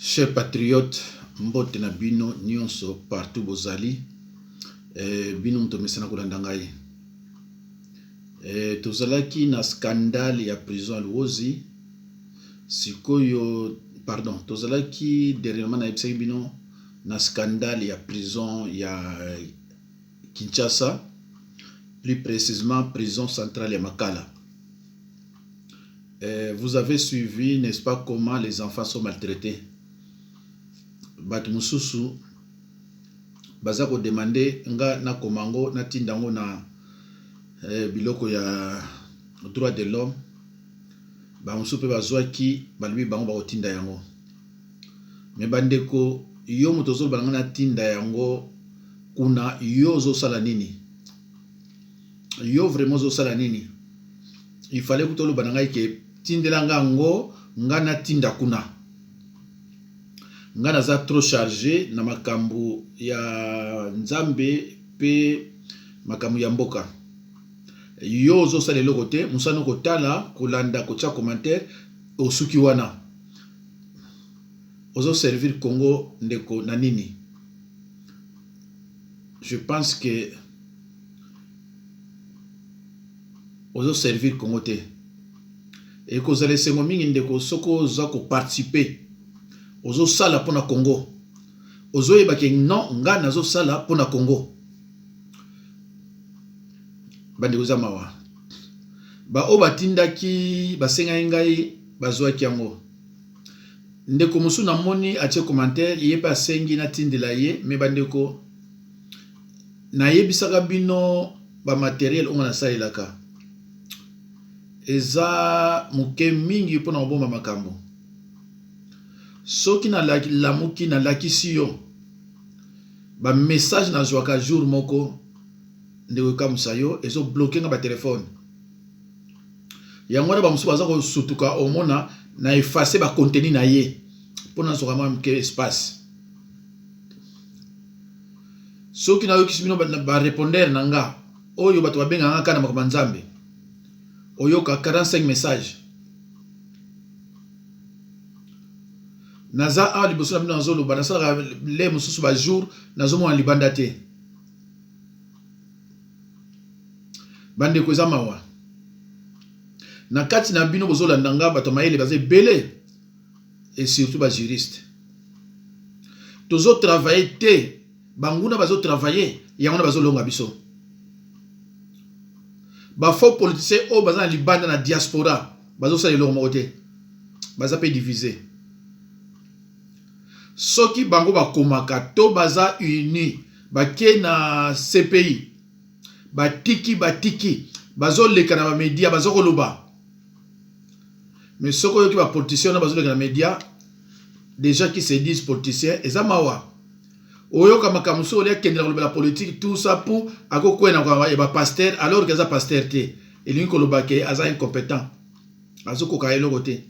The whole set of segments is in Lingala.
Chers patriotes, mbote na bino nyonso partout bozali, bino mtomesana kolanda ngai. Tozalaki na scandale ya prison à Luozi, sikoyo, pardon, tozalaki dernièrement na ebisaki bino na scandale ya prison ya Kinshasa, plus précisément prison centrale ya Makala. Vous avez suivi, n'est-ce pas, comment les enfants sont maltraités. Batumususu baza ko demander nga na komango na tindango na biloko ya droit de l'homme ba musupe bazwaki balbi bango ba kotinda yango. Me bandeko yo mutozo balanga na tinda yango kuna yo zo sala nini? Yo vraiment zo sala nini? Il fallait que tolo bananga ke tindela ngo nga na tinda kuna. Nga naza trop chargé na makambu ya nzambe pe makambu ya mboka. Yo zo sale loko te, musano kotala kolanda kocha commentaire osuki wana. Ozo servir Congo ndeko na nini? Je pense que ozo servir Congo te. Et kozale sengo mingi ndeko soko za ko participer. Ozo sala pona Congo. Ozo yebake non nga nazo sala pona Congo. Bande uzamawa. Ba o batindaki basenga ngai bazwaki yango. Ndeko musu na moni atie commentaire yepa asengi na tindela ye me bandeko na yebisaka bino ba matériel onga na salelaka. Eza muke mingi pona obomba makambo. Soki na lamuki na lakisi yo ba message na zwaka jour moko ndeko kamusa yo ezo bloquer nga ba téléphone yango na ba musu baza ko sutuka omona na effacer ba contenu na ye pona soka mwa mke espace. Soki na yo kisibino ba répondeur na nga oyo bato babenga nga kana makambo nzambe oyoka 45 messages. Naza a liboso na bino nazolo ba nasala le mususu ba jour nazomo en libanda te. Bande ko zamawa. Na kati na bino bozola ndanga bato mayele baze belé et surtout ba juriste. Tozo travailler te, banguna bazo travailler, yangona bazo longa biso. Ba faux politiciens o baza na libanda na diaspora, bazo sala longa mote. Baza pe diviser. Soki bango bakomaka to baza uni bake na CPI batiki bazo leka na ba media bazo koloba. Mais soko yoki ba politiciens na bazo leka na media, des gens qui se disent politiciens ezamawa oyoka makamuso ole kendela koloba la politique tout ça pour akokwena kwa ba pasteur alors que za pasteur te elingi koloba ke aza incompétent azo koka eloko te.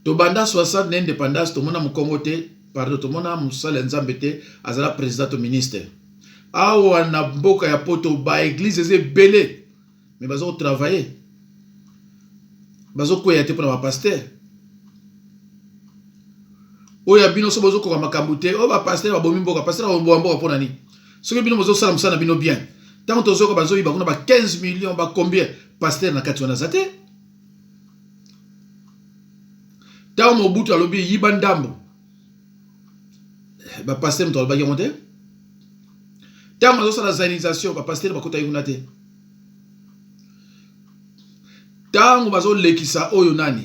To banda 60 na indépendance to mona mukongo te, pardon to mona musala nzambe te, azala président to ministre. Awa na mboka ya poto ba église eze belé, mais bazo travailler. Bazo koya te pona ba pasteur. Oya bino so bazo ko makambu te, o ba pasteur ba bomi mboka, pasteur ba bomba mboka pona ni. Soki bino bazo sala musala bino bien. Tant to zo ko bazo yiba kuna ba 15 millions ba combien pasteur na kati wana zate? Tao Mobutu alobi yiba ndambo ba pasteur mto alobaki monte. Tao mazo sala zanisation ba pasteur bakota yuna te. Tao bazo lekisa oyo nani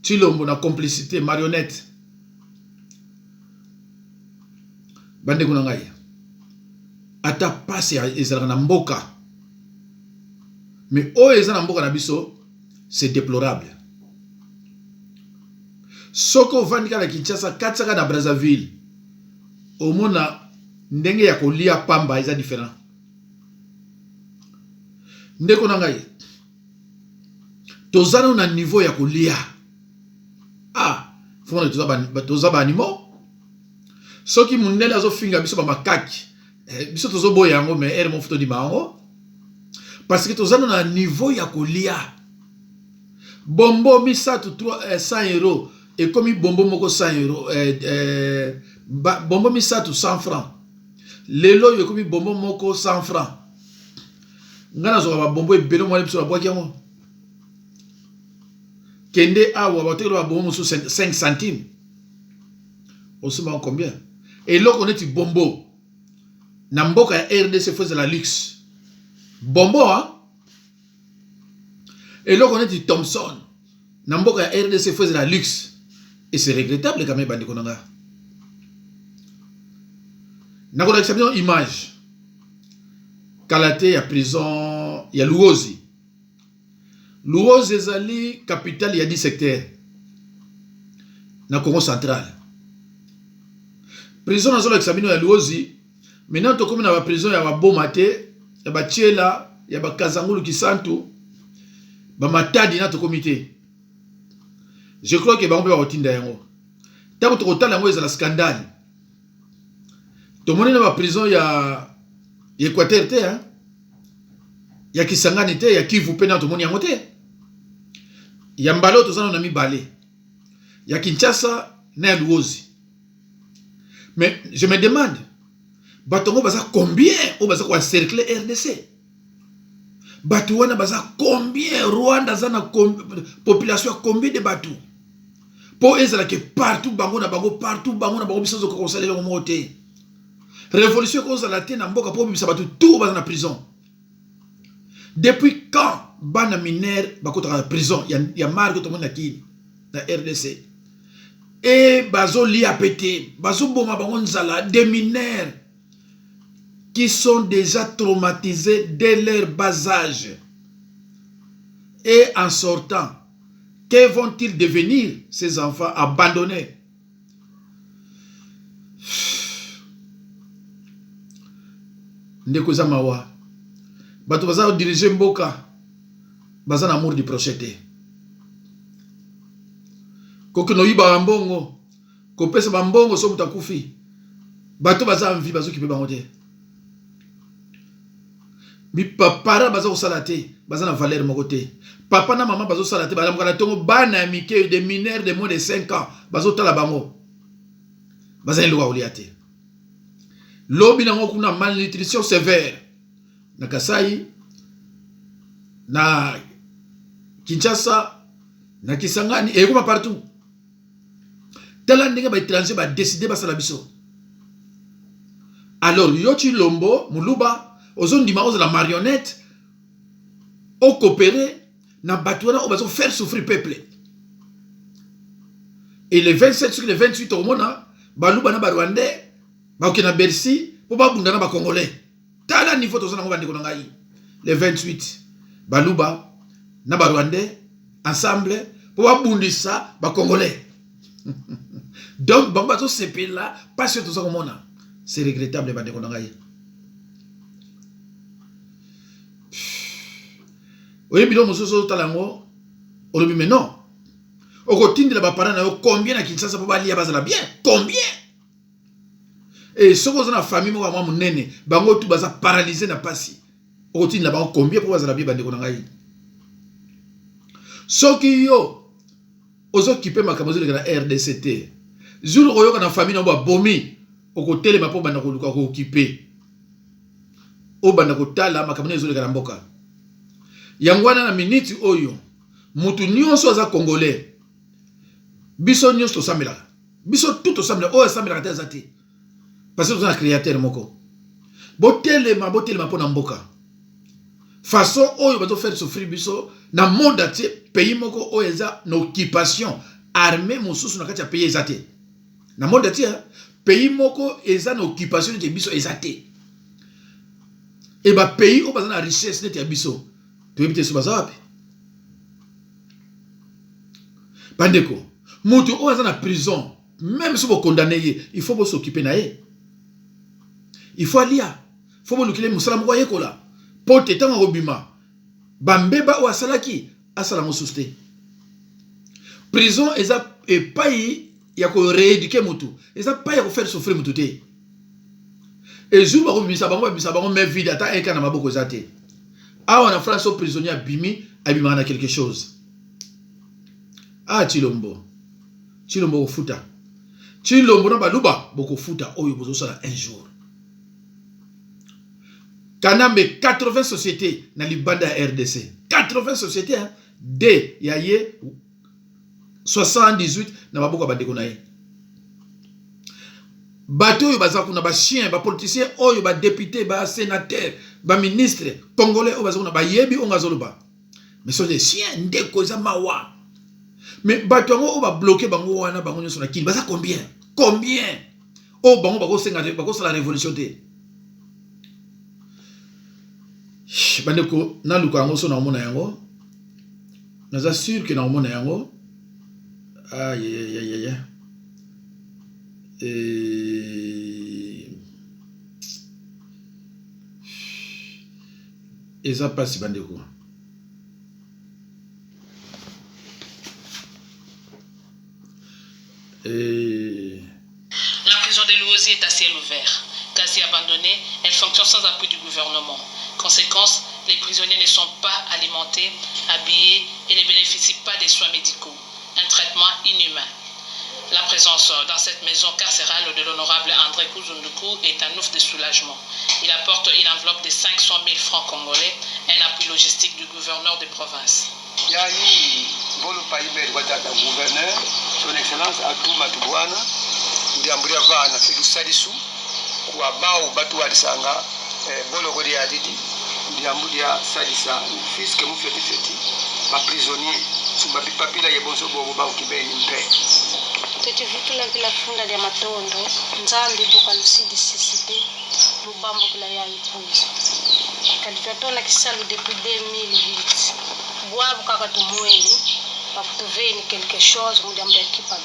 Chilombo na complicité marionnette. Bande kuna ngai ata passe ezala na mboka, mais oyo ezala na mboka na biso c'est déplorable. Soko vandika na Kinshasa katsaka na Brazzaville omona ndenge ya kolia pamba eza différent. Ndeko na ngai tozana na niveau ya kolia fona toza ba animaux. Soki mundele azo finga biso ba makaki biso tozo boya yango mais ere mo foto di bango parce que tozana na niveau ya kolia. Bombo misatu 100 euros et comme bombo moko 100 euros, bombo misato 100 francs. Lelo yo comme bombo moko 100 francs. Ngana zo ba bombo ebelo mo lebiso ba bwaki yango. Kende awa ba tekelo ba bombo so 5 centimes. Osuma combien? Et là on est bombo. Na mboka ya RDC faisait la luxe. Bombo hein? Et là on est Thomson. Na mboka ya RDC faisait la luxe. Et c'est regrettable quand même bandi konanga. Na ko exception image. Kalaté ya prison ya Luozi. Luozi ezali capitale ya 10 secteurs. Na Congo central. Prison na zolo examino ya Luozi. Maintenant to comme na ba prison ya Babomate, ya Bachela, ya Bakazangulu Kisantu, ba Matadi na to comité. Je crois que bango ba otinda yango. Tango to kotala yango ezala scandale. To moni na ba prison ya Équateur te hein. Ya Kisangani te, ya Kivu pe na to moni yango te. Ya Mbalo to zana na mibale. Ya Kinshasa na ya Luozi. Mais je me demande, batongo baza combien ou baza quoi cercle RDC? Batouana baza combien? Rwanda zana population combien de batou? Pour ezala que partout bango na bango partout bango na bango biso ko conseiller au moté. Révolution ko za la té na mboka pour bimisa batou tout baza na prison. Depuis quand bana mineur bakota na prison? Ya marque to mona ki na RDC. Et bazo li a pété, bazo boma bango nzala des mineurs qui sont déjà traumatisés dès leur bas âge. Et en sortant, que vont-ils devenir, ces enfants abandonnés? Ndeko za mawa. Bato baza diriger mboka. Baza na amour du projeté. Kokino yiba mbongo. Kopesa bambongo so mutakufi. Bato baza envie bazo kipe bango te. Mi papa baza kosala te, baza na valeur moko te. Papa na maman bazo sala te, baza mokala tongo bana mike de mineurs de moins de 5 ans, bazo tala bango. Baza elwa olia te. Lobi nango kuna malnutrition sévère. Na Kasai, na Kinshasa, na Kisangani, et comme partout. Tala ndenge ba étranger ba décider basala biso. Alors Yoti Lombo, Muluba, aux ondima aux la marionnette, au coopérer, na batouana au bazo faire souffrir peuple. Et les 27 sur les 28 au mona, baluba na barwandais, ba okina Bercy, pour ba bundana ba congolais. Tala niveau to sana ko bandi konangai. Les 28 baluba na barwandais ensemble pour ba bundisa ba congolais. Donc bamba to sepe là, pas sur tout ça au mona. C'est regrettable bandi konangai. Oye bilo mososo talango olobi mais non okotindi la ba parana yo combien na Kinshasa pour balia bazala bien combien et soko za na famille mo mwa munene bango tu baza paralysé na pasi okotindi la ba combien pour bazala bien bandeko na ngai soki yo ozo kipe makamozo le na RDCT jour oyo kana famille na ba bomi okotele mapo banda ko luka ko okipe o banda ko tala makamozo le kana mboka. Yangwana na minute oyo mutu nyonso aza congolais biso nyonso to samela biso tout to samela o samela ta zati parce que on a créateur moko botele pona mboka façon oyo bato faire souffrir biso na monde ati pays moko o eza na occupation armée mosusu na kati ya pays ezate na monde ati pays moko eza na occupation de biso ezate et ba pays o baza na richesse net ya biso. Tu veux sur bazapi bandeko mutu o aza na prison même si vous condamnez il faut s'occuper na ye il faut alia faut bolukile musala moko yekola pote tanga obima bambeba o asalaki asala mosuste prison eza e pai ya ko rééduquer mutu eza pai ya ko faire souffrir mutu te et jour ba ko bimisa bango mais vide ata eka na maboko zate. Ah, on a France au prisonnier abimi, abima na quelque chose. Ah, Chilombo. Chilombo futa. Chilombo na baluba boko futa oyo bozo sala un jour. Kanambe 80 sociétés na libanda RDC. 80 sociétés hein. D yaye 78 na baboka bandeko na ye. Bato oyo baza kuna ba chien, ba politicien oyo ba député, ba sénateur, ba ministre congolais oyo baza kuna ba yebi onga zoloba. Mais sont des chiens ndeko za mawa. Mais bato yango oyo ba bloquer bango wana bango nyoso na kini baza combien? Combien? Oh bango bako senga bako sala révolution té. Bandeko na luka yango so na mona yango. Naza sûr que na mona yango. Aïe. Et ça passe bandeko. La prison de Luozi est à ciel ouvert. Quasi abandonnée, elle fonctionne sans appui du gouvernement. Conséquence, les prisonniers ne sont pas alimentés, habillés et ne bénéficient pas des soins médicaux. Un traitement inhumain. La présence dans cette maison carcérale de l'honorable André Kuzunduku est un ouf de soulagement. Il apporte une enveloppe de 500 000 francs congolais, un appui logistique du gouverneur de province. Yani bolo paimel watata gouverneur son excellence Atuma Tubwana ndiambulia vana fidu sadisu kwa bao batu walisanga bolo kodi adidi ndiambulia sadisa fiske mufeti ba prisonnier sumba bipapila yebonso bobo ba ukibeni mpe tetuvutula kila funda ya matondo nzambi boka lusidi sisite lubambo kila ya ipunzi kadikatona kisalu depuis 2008 boabu kaka tumweni bakutuveni quelque chose mudambe kipa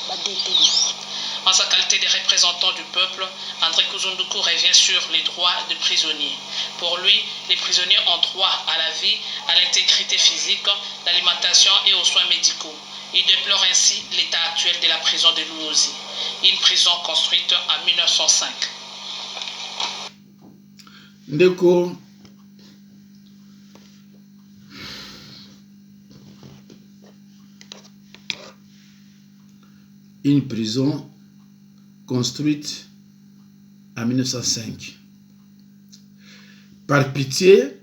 ba détenu. En sa qualité de représentant du peuple, André Kuzunduku revient sur les droits des prisonniers. Pour lui, les prisonniers ont droit à la vie, à l'intégrité physique, l'alimentation et aux soins médicaux. Il déplore ainsi l'état actuel de la prison de Luozi, une prison construite en 1905. Ndeko une prison construite en 1905. Par pitié,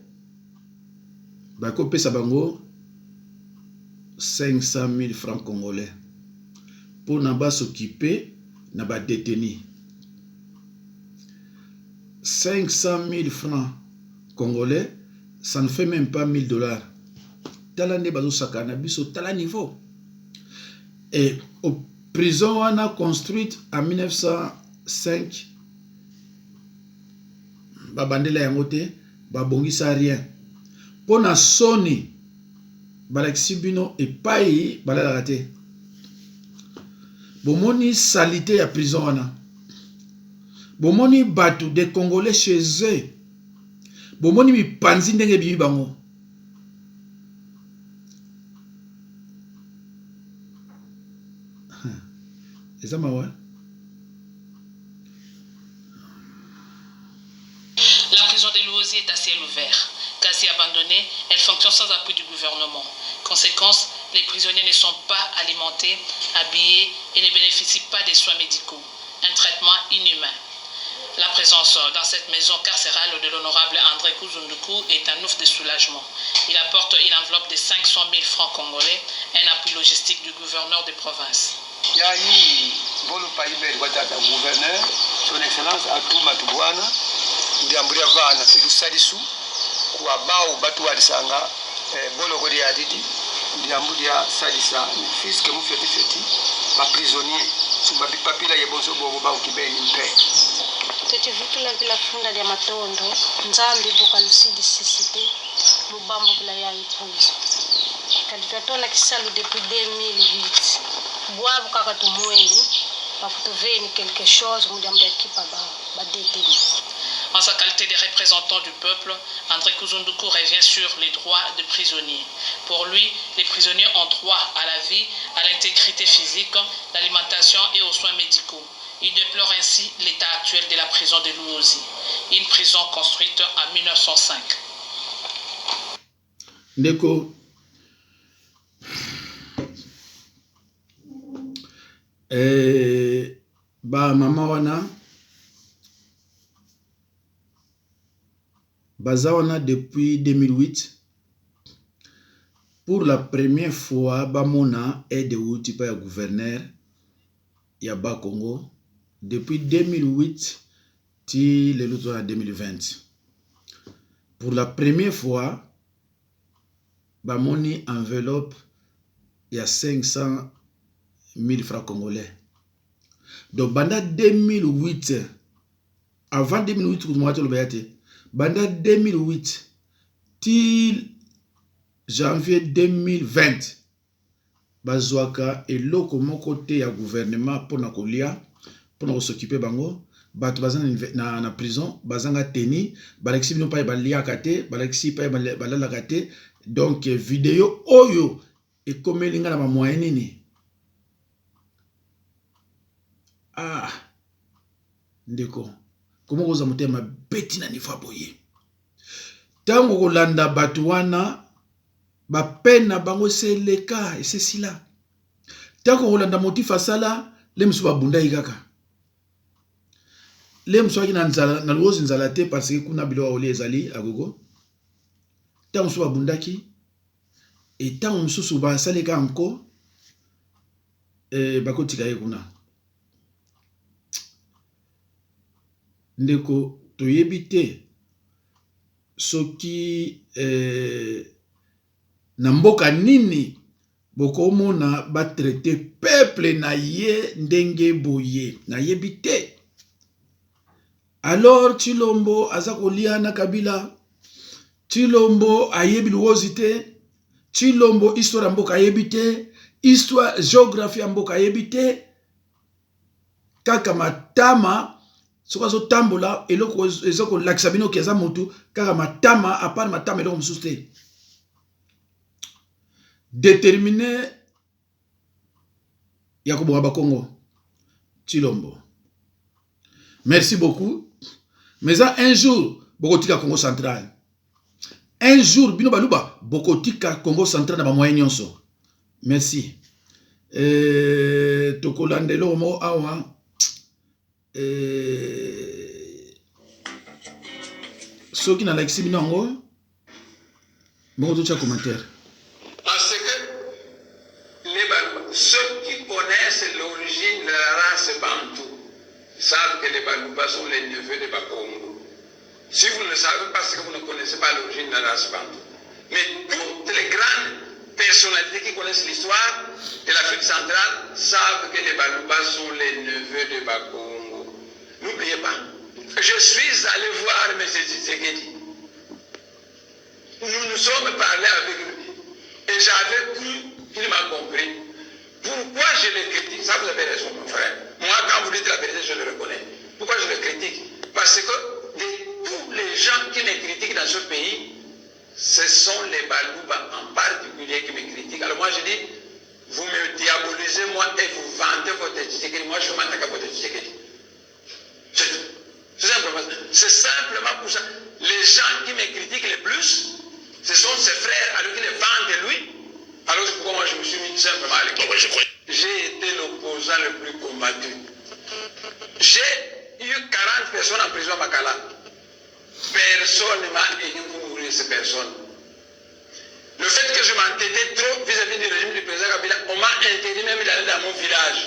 bako pesa bango 500 000 francs congolais pour n'aba s'occuper na ba détenu. 500 000 francs congolais, ça ne fait même pas 1000 dollars. Talande bazo sakana biso tala niveau. Et au prison on a construite en 1905. Babandela yangote, babongisa rien. Pona soni, balaxibino et payi balalate. Bomoni salité ya prison wana. Bomoni batu des Congolais chez eux. Bomoni mi panzi ndenge bibi bango. C'est ma ouais. La prison de Luozi est à ciel ouvert. Quasi abandonnée, elle fonctionne sans appui du gouvernement. Conséquence, les prisonniers ne sont pas alimentés, habillés et ne bénéficient pas des soins médicaux. Un traitement inhumain. La présence dans cette maison carcérale de l'honorable André Kuzunduku est un ouf de soulagement. Il apporte une enveloppe de 500 000 francs congolais, un appui logistique du gouverneur de province. Yani bolo paimel watata gouverneur son excellence Atuma Tubwana ndiambulia vana fidu sadisu kwa bao batu walisanga bolo kodi adidi ndiambulia sadisa fiske mufeti ba prisonnier sumba bipapila yebonso bobo ba ukibeni mpe tetuvutula kila funda ya matondo nzambi boka lusidi sisite lubambo kila ya ipunzi kadikatona kisalu depuis 2008 boabu kaka tumweni bakutuveni quelque chose mudambe kipa ba détenu. En sa qualité de représentant du peuple, André Kuzunduku revient sur les droits des prisonniers. Pour lui, les prisonniers ont droit à la vie, à l'intégrité physique, l'alimentation et aux soins médicaux. Il déplore ainsi l'état actuel de la prison de Luozi, une prison construite en 1905. Ndeko Ba mama wana baza wana depuis 2008 pour la première fois bamona aide outi pa ya gouverneur ya ba Congo depuis 2008 ti le luto à 2020. Pour la première fois bamoni enveloppe ya 500 000 francs congolais. Donc, banda 2008, avant 2008, banda 2008, till janvier 2020, bazwaka eloko moko te ya gouvernement pour na kolia, pour na s'occuper bango, bato bazan na prison, bazanga teni, balexi bino pa baliaka te, balexi pa balalaka te. Donc, vidéo oyo et comme linga na ba moyen nini. Ah, ndeko, comment vous avez ma bête na nifa boye. Tango kolanda batu wana, ba pena bango se leka, et c'est si là. Tango kolanda motif asala, le msu ba bunda ikaka. Le msu aki na luozi nzalate parce que kuna bilo wa ole ezali agogo. Tango msu ba bundaki, et tango msu ba saleka anko, bako tikaye kuna. Ndeko toyebi te soki na mboka nini bokomona ba traiter peuple na ye ndenge boye na yebi te. Alors Chilombo aza kolia na Kabila, Chilombo ayebi luozi te, Chilombo histoire mboka ayebi te, histoire géographie mboka ayebi te, kaka matama soka zo tambola eloko ezoko laksabino kiaza mutu kaka matama apart matama eloko mususte déterminé Yakubu Waba Congo Chilombo. Merci beaucoup. Mais un jour bokotika Congo central. Un jour bino baluba bokotika Congo central na ba moyen nyonso. Merci. Tokolandelo mo awa ceux qui n'ont pas l'excité, bon, d'autres commentaires. Parce que ceux qui connaissent l'origine de la race bantou savent que les Balouba sont les neveux de Bakongo. Si vous ne le savez pas, c'est que vous ne connaissez pas l'origine de la race bantou. Mais toutes les grandes personnalités qui connaissent l'histoire de l'Afrique centrale savent que les Balouba sont les neveux de Bakongo. N'oubliez pas, je suis allé voir M. Tshisekedi. Nous nous sommes parlé avec lui. Et j'avais cru qu'il m'a compris. Pourquoi je le critique? Ça, vous avez raison, mon frère. Moi, quand vous dites la vérité, je le reconnais. Pourquoi je le critique? Parce que de tous les gens qui me critiquent dans ce pays, ce sont les Balouba en particulier qui me critiquent. Alors moi, je dis, vous me diabolisez moi et vous vantez votre Tshisekedi. Moi, je m'attaque à votre Tshisekedi. C'est simplement pour ça. Les gens qui me critiquent le plus, ce sont ses frères à lui qui les vendent de lui. Alors c'est pourquoi moi je me suis mis simplement à l'école. J'ai été l'opposant le plus combattu. J'ai eu 40 personnes en prison à Makala. Personne ne m'a aidé pour mourir ces personnes. Le fait que je m'entêtais trop vis-à-vis du régime du président Kabila, on m'a interdit même d'aller dans mon village.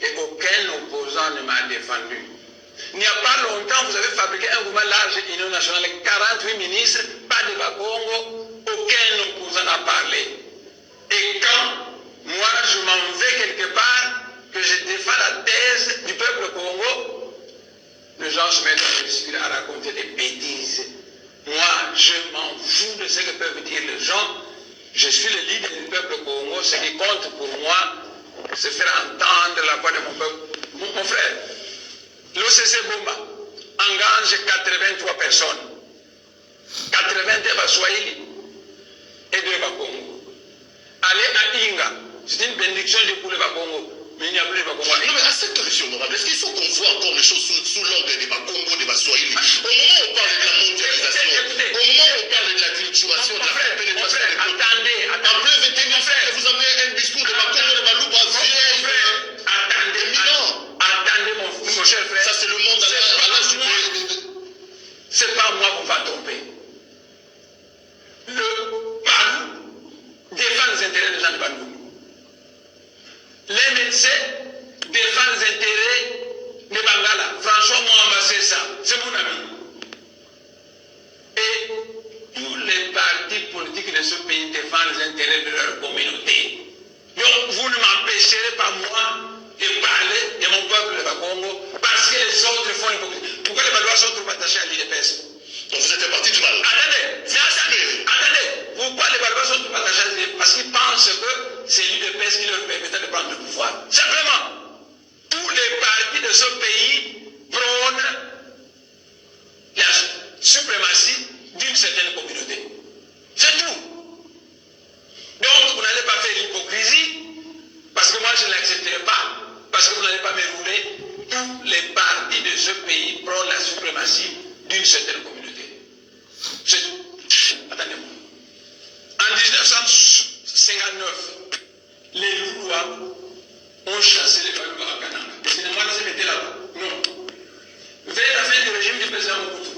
Et aucun opposant ne m'a défendu. Il n'y a pas longtemps, vous avez fabriqué un mouvement large et union nationale, 48 ministres, pas de Bakongo, aucun opposant n'a parlé. Et quand moi je m'en vais quelque part, que je défends la thèse du peuple Congo, les gens se mettent à discuter, à raconter des bêtises. Moi, je m'en fous de ce que peuvent dire les gens. Je suis le leader du peuple Congo. Ce qui compte pour moi, c'est faire entendre la voix de mon peuple. Mon frère, l'OCC Bomba engage 83 personnes. 81 Baswahili et 2 Bakongo. Aller à Inga, c'est une bénédiction pour le Bakongo. Mais il n'y a plus de Bakongo. Non, mais accepte, monsieur honorable. Est-ce qu'il faut qu'on voit encore les choses sous l'angle des Bakongo, des Baswahili? Au moment où on parle de la mondialisation, au moment où on parle de la culturation, de la pénétration des peuples, attendez. En plein 21e siècle, vous avez un discours de Bakongo, de Balouba, vieille. Attendez. RDC défend les intérêts de Bangala. François Mwamba, c'est ça. C'est mon ami. Et tous les partis politiques de ce pays défendent les intérêts de leur communauté. Donc, vous ne m'empêcherez pas, moi, de parler de mon peuple de Congo parce que les autres font l'hypocrisie. Pourquoi les Balois sont trop attachés à l'IDPS? Donc vous êtes parti du mal. Attendez. Pourquoi les Balois sont trop attachés à l'IDPS? Parce qu'ils pensent que c'est l'IDPS qui leur permet de prendre le pouvoir. Simplement, tous les partis de ce pays prônent la suprématie d'une certaine communauté. C'est tout. Donc, vous n'allez pas faire l'hypocrisie, parce que moi je ne l'accepterai pas, parce que vous n'allez pas me rouler. Tous les partis de ce pays prônent la suprématie d'une certaine communauté. C'est tout. Attendez-moi. En 1959, les Loulois ont chassé les Balouba à Kananga. C'est moi qui se mettais là-bas. Non. Vers la fin du régime du président Mobutu,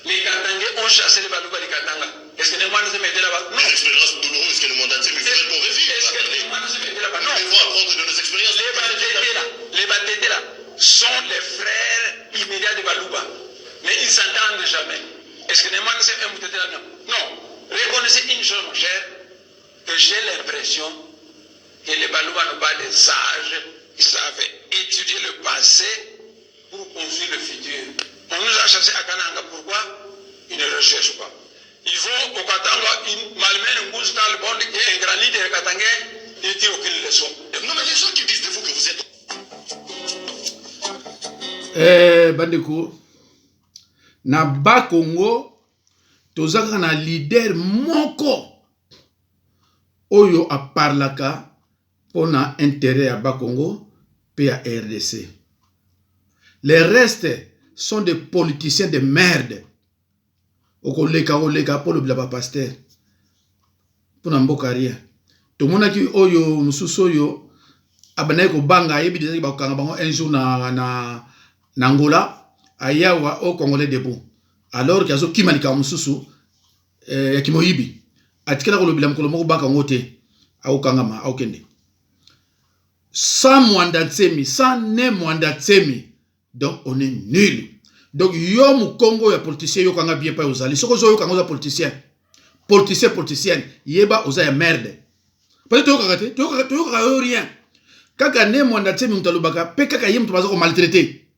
les Katangais ont chassé les Balouba de Katanga. Est-ce que les moines se mettaient là-bas? Non. Les expériences douloureuses que le monde entier vivrait pour revivre. Est-ce que les moines se mettaient là-bas? Non. Nous devons apprendre de nos expériences. Les Batétés là sont les frères immédiats de Balouba. Mais ils ne s'entendent jamais. Est-ce que les moines se mettaient là? Non. Reconnaissez une chose, mon cher, que j'ai l'impression que les Balouba n'ont pas des sages qui savent étudier le passé pour construire le futur. On nous a chassés à Kananga. Pourquoi? Ils ne recherchent pas. Ils vont au Katanga, ils malmènent un goût dans le monde, il y a un grand leader Katanga, ils ne tirent aucune leçon. Non, mais les gens qui disent de vous que vous êtes... Bandeko, na ba Congo, tozaka na leader moko oyo a parlaka pona intérêt à ba Congo pe à RDC. Les restes sont des politiciens de merde. Okoleka pour le blaba pasteur. Pour n'amboka rien. Tout le monde qui oyo mususu oyo abanaye ko banga yebi déjà ba kanga bango un jour na Angola ayawa au Congolais debout. Alors qu'il y a zo kimalika mususu ya kimoyibi. Atikela ko lobila mkolo moko banga ngote au kangama au kende. Sans Mwanda Tsemi, sans ne Mwanda Tsemi. Donc on est nul. Donc yo mu Congo ya politicien yo kanga bien pas ozali. Soko zo yo kanga za politicien. Politicienne, yeba oza ya merde. Parce que tu as rien. Kaka ne Mwanda Tsemi mutalobaka pe kaka yem to bazako maltraité.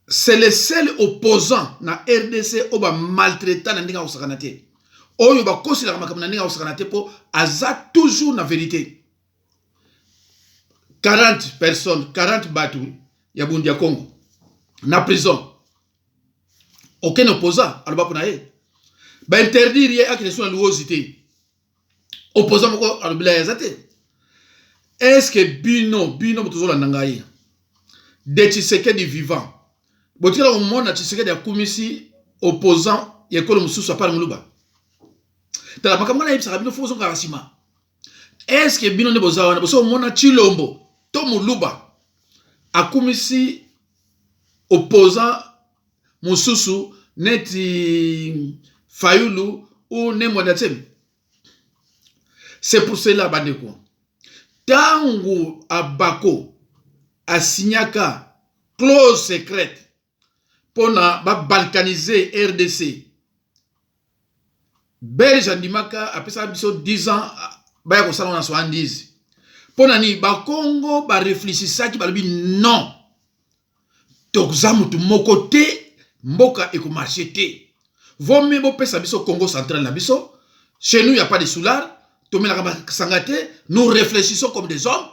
C'est le seul opposant na RDC oba maltraitant na ndinga osakanate. Oyo ba kosila makambo na ndinga osakanate po aza toujours na vérité. 40 personnes, 40 batu ya bundi ya Congo. Na prison. Aucun opposant aloba pona ye. Ba interdire ye akile sur la louosité. Opposant moko alobila yazate. Est-ce que bino mutuzo la nangaye? De Tshisekedi vivant. Botira au monde na Tshisekedi ya kumisi opposant yekolo mususu apara muluba. Tala makambo na yebisa bino fozo ngarasima. Est-ce que bino ne bozawana boso mona Chilombo to muluba akumisi opposant mususu neti Fayulu ou ne Mwanda Tsemi? C'est pour cela bandeko. Tangu abako asignaka clause secrète pour balkaniser RDC. Belge andimaka apesa biso 10 ans baya ko salona 70. Pona ni ba Congo ba réfléchissaki ba lobi non. Tokza mutu moko te mboka eko marché te. Vaut mieux bo pesa biso Congo central na biso. Chez nous il y a pas de soulard. Nous réfléchissons comme des hommes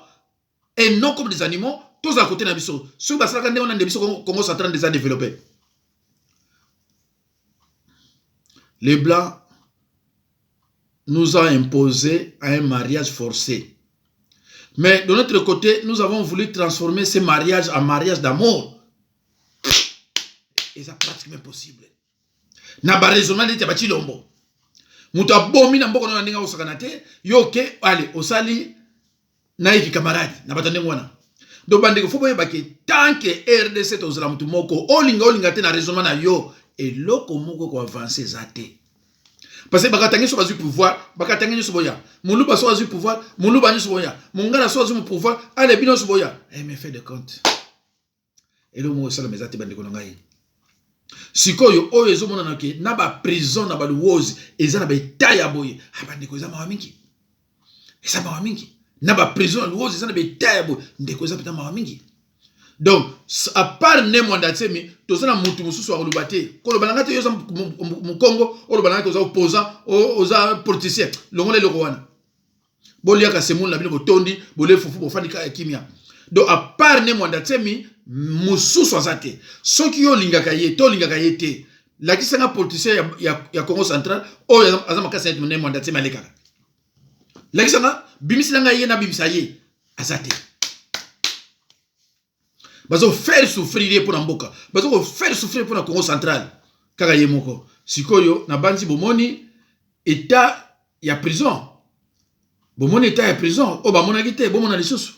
et non comme des animaux. Tous à côté de Nabiso. Si vous avez des Congo central déjà développé. Les Blancs nous ont imposé un mariage forcé. Mais de notre côté, nous avons voulu transformer ce mariage en mariage d'amour. Et c'est pratiquement possible. N'a pas raisonnement de Tabati Lombo. Muta bomi na mboko na ndinga osakanate yoke allez osali na iki camarade na batande ngwana do bande ko foboye baki tant que RDC to zala mutu moko olinga te na raisonnement na yo et loko moko ko avancer zate parce que bakatangi so bazu pouvoir bakatangi so boya Moulouba soit du pouvoir, Moulouba ni soya, Mongala soit du pouvoir, allez bino soya. Eh mais fait de compte. Et le mot ça la mezate bande konangai. Sikoyo oyo ezomona na ke na ba prison na ba luozi eza na ba etaya boye. Abande ko eza mawa mingi. Eza mawa mingi. Na ba prison na luozi eza na ba etaya boye. Ndeko eza peta mawa mingi. Donc à part ne mwanda tsemi tozana mutu mususu wa lubate. Ko lo balanga te yoza mu Congo, o lo balanga ko za opposant, o za politicien. Longole loko wana. Bolia ka semon la bino botondi, bolé fufu bo fanika kimia. Donc à part ne mwanda tsemi mususu azate. Soki yo lingaka ye, to lingaka ye te. La kisanga politicien ya Congo central, o azama ka sente ne mwanda tsemi alekaka. La kisanga bimisilanga ye na bimisa ye azate. Bazo faire souffrir pour Namboka. Bazo faire souffrir pour la Congo central. Kaka ye moko. Sikoyo na bandi bomoni état ya prison. Bomoni état ya prison. O ba mona gite bomona lisusu.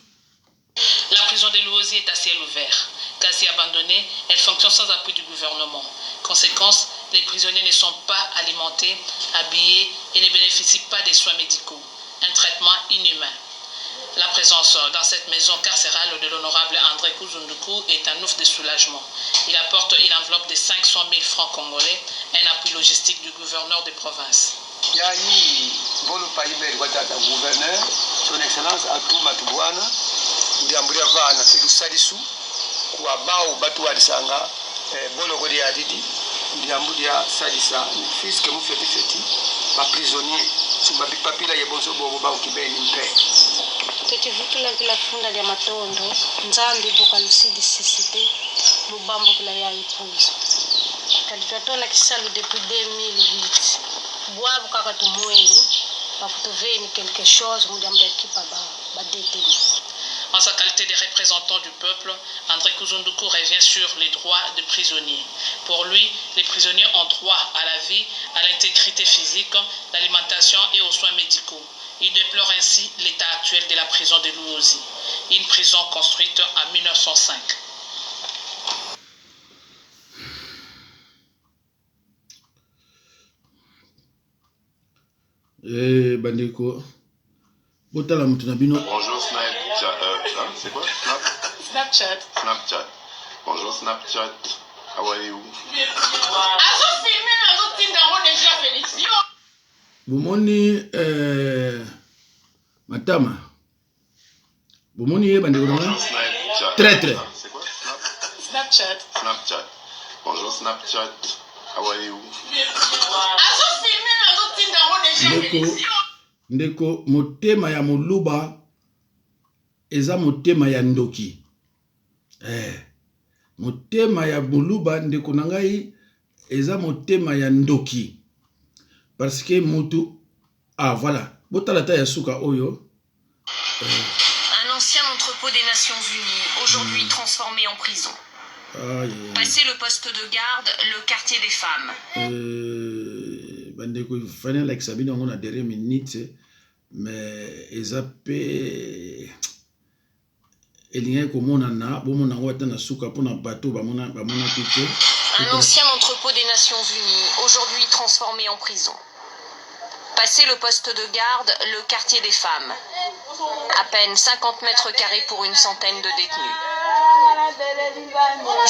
La prison de Luozi est à ciel ouvert. Quasi abandonnée, elle fonctionne sans appui du gouvernement. Conséquence, les prisonniers ne sont pas alimentés, habillés et ne bénéficient pas des soins médicaux. Un traitement inhumain. La présence dans cette maison carcérale de l'honorable André Kuzunduku est un ouf de soulagement. Il apporte une enveloppe de 500 000 francs congolais, un appui logistique du gouverneur de province. Yani bolo paibeli watata gouverneur son excellence Atou Matubwana ndiamburia vana filusalisu kwa bao batu walisanga bolo kodi ya didi ndiamburia salisa fiske mufeti ba prisonnier suba bipapila ye bonso bobo ba ukibeni mpe tetivutula vila funda ya matondo nzambi boka lusidi sisite lubambo vila ya ipuzo kadikatona kisalu depuis 2008 boabu kaka tumweni bakutuveni quelque chose mudambe kipa ba détenu. En sa qualité de représentant du peuple, André Kuzunduku revient sur les droits des prisonniers. Pour lui, les prisonniers ont droit à la vie, à l'intégrité physique, l'alimentation et aux soins médicaux. Il déplore ainsi l'état actuel de la prison de Luozi, une prison construite en 1905. Bandeko. Botala mutuna bino. Bonjour Snapchat. C'est quoi Snapchat. Snapchat. Bonjour Snapchat. How are you? Bomoni Matama. Bomoni bandeko na. Snapchat. Traître. C'est quoi Snapchat. Snapchat. Bonjour Snapchat. How are you? Ndeko motema ya moluba eza motema ya ndoki. Motema ya moluba ndeko na ngai eza motema ya ndoki. Parce que mutu voilà. Botala ta ya suka oyo. Un ancien entrepôt des Nations Unies, aujourd'hui transformé en prison. Passé le poste de garde, le quartier des femmes. Bandeko fana like sabino ngona dernière minute mais ezape elinga komona na bomona ngota na suka pona bateau bamona kike. Un ancien entrepôt des Nations Unies, aujourd'hui transformé en prison. Passé le poste de garde, le quartier des femmes. À peine 50 mètres carrés pour une centaine de détenus.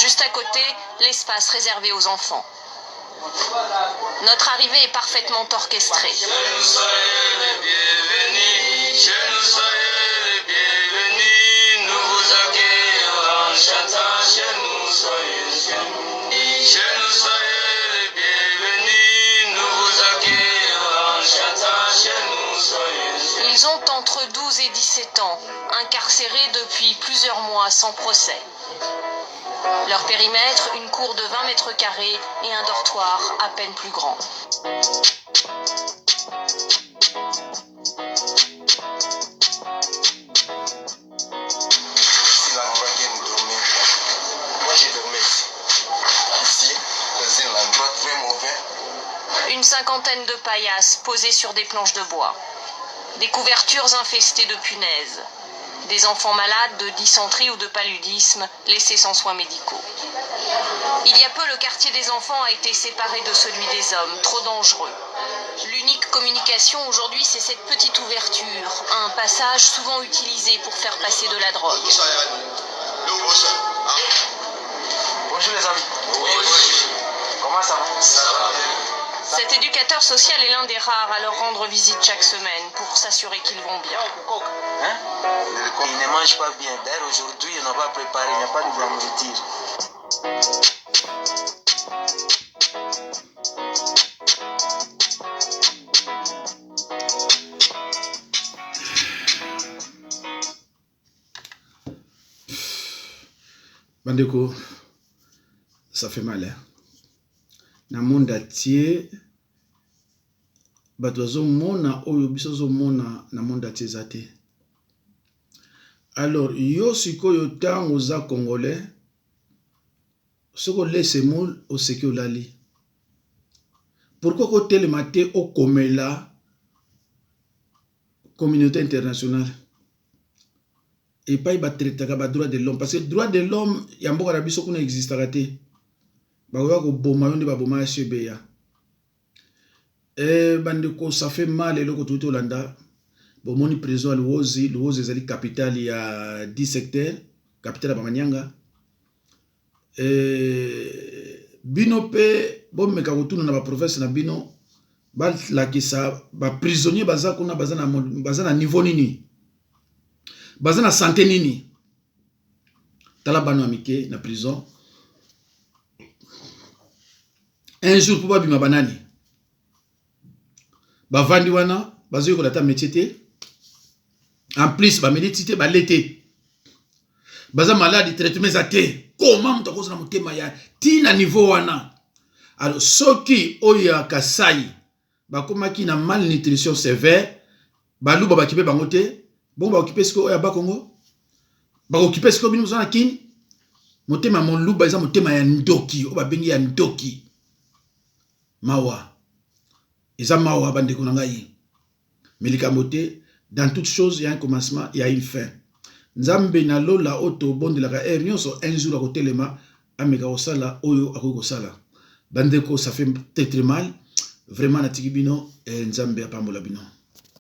Juste à côté, l'espace réservé aux enfants. Notre arrivée est parfaitement orchestrée. Chez nous soyez les bienvenus, chez nous soyez les bienvenus, nous vous accueillons en chantant, chez nous soyez chez nous. Chez nous soyez les bienvenus, nous vous accueillons en chantant, chez nous soyez chez nous. Ils ont entre 12 et 17 ans, incarcérés depuis plusieurs mois sans procès. Leur périmètre, une cour de 20 mètres carrés et un dortoir à peine plus grand. C'est l'endroit que nous dormons. Moi j'ai dormi ici. Ici, c'est l'endroit très mauvais. Une cinquantaine de paillasses posées sur des planches de bois. Des couvertures infestées de punaises. Des enfants malades de dysenterie ou de paludisme laissés sans soins médicaux. Il y a peu, le quartier des enfants a été séparé de celui des hommes, trop dangereux. L'unique communication aujourd'hui, c'est cette petite ouverture, un passage souvent utilisé pour faire passer de la drogue. Bonjour les amis. Comment ça va? Cet éducateur social est l'un des rares à leur rendre visite chaque semaine pour s'assurer qu'ils vont bien. Hein? Ils ne mangent pas bien. D'ailleurs, aujourd'hui, on n'a pas préparé, il n'y a pas de la nourriture. Bandeko, ça fait mal, hein? Na monde atier bato azomona oyo biso azomona na monde atier zate. Alors yo sikoyo tango za congolais soko laisse moule au seki olali. Pourquoi ko telemate o komela communauté internationale et pas ba traitaka ba droit de l'homme parce que droit de l'homme ya mboka na biso kuna existe raté. Bakoya ko boma yonde ba boma chebeya. Bandeko ça fait mal eloko tuto landa. Bon moni prison à Luozi ezali capitale ya 10 secteurs, capitale ya Bamanyanga. Bino pe bon meka kotuna na ba province na bino ba lakisa ba prisonnier baza kuna baza na niveau nini? Baza na santé nini? Tala bano amike na prison. Un jour pour babima banani. Ba vandi wana bazo ko data métier té. En plus ba médecité ba l'été. Baza malade traitement za té. Comment mutakoza na mutema ya tina niveau wana. Alors soki oya Kasai ba komaki na malnutrition sévère ba luba ba kipe bango té. Bon ba occuper ce ko oya ba Congo. Ba occuper ce ko bino za kini. Mutema mon luba za mutema ya ndoki, o ba bengi ya ndoki. Mawa. Eza mawa bandeko na ngai. Melikamote, dans toute chose, il y a un commencement, il y a une fin. Nzambe na lola oto bonde la ka nyonso un jour à telema ameka osala oyo akoko sala. Bandeko ça fait très très mal. Vraiment na tikibino nzambe apambola bino.